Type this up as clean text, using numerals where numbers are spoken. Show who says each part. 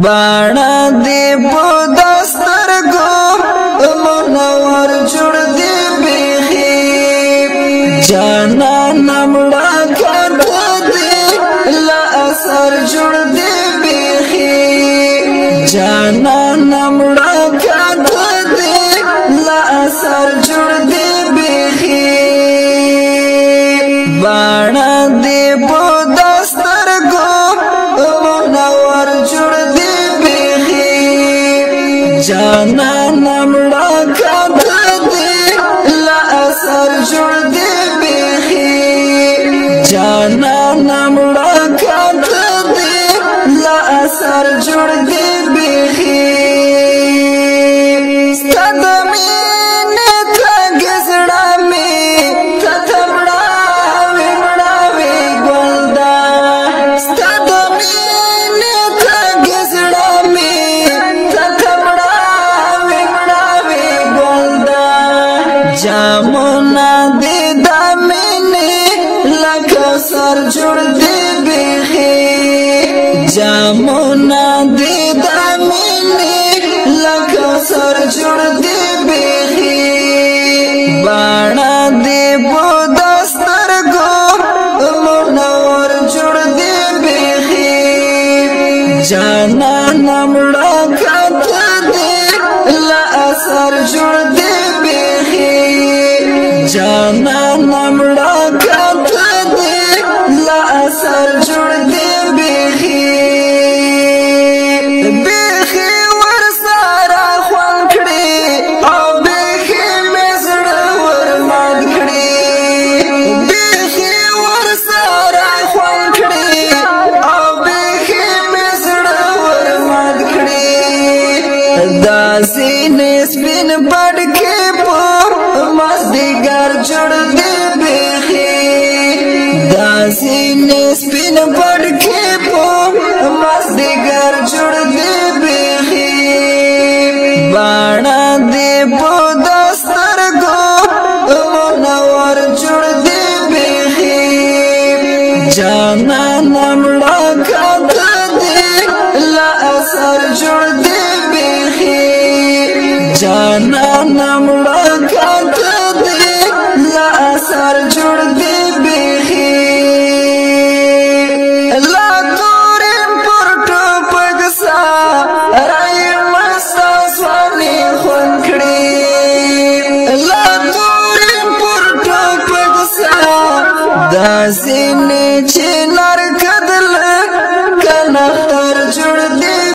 Speaker 1: باڼه دی په دسترګو منور جوړ دی بیخي جانان مړه کړه دی لا اثر جوړ دی بیخي جانان مړه کړه دی لا اثر جوړ دی بیخي باڼه دی په دسترګو منور جوړ دی جانان مړه کړه دی لا اثر جوړ دی بیخي جانان مړه کړه دی لا اثر جوړ دی بیخي ستاد مینه تنګ زړه می تتمړه ومړه ګلدا ستاد مینه تنګ زړه می جامونا دی دامنی لکه سر جوړ دی بیخي جامونا دی دامنی لکه سر جوړ دی بیخي باڼه دی په دسترګو منور جوړ دی بیخي جانان مړه کړه دی لا اثر جوړ دی جانان مړه کړه دی لا اثر جوړ دی بیخي بیخي ورسره خوان کړي او بیخي مې زړه ورمات کړي بیخي ورسره خوان کړي او بیخي مې زړه ورمات کړي داسې نسبین پټ کې مازدیګر جوړ دی بیخي داسې نسبین پټ کې په مازدیګر جوړ دی بیخي باڼه دی په دسترګو منور جوړ دی بیخي جانان مړه کړه دی لا اثر جوړ دی بیخي جانان مړه کړه دی لا اثر جوړ دی بیخي لا تورم پر ټوپک سا راي مستا سوالي خون کړي لا تورم پر ټوپک سا داسې نه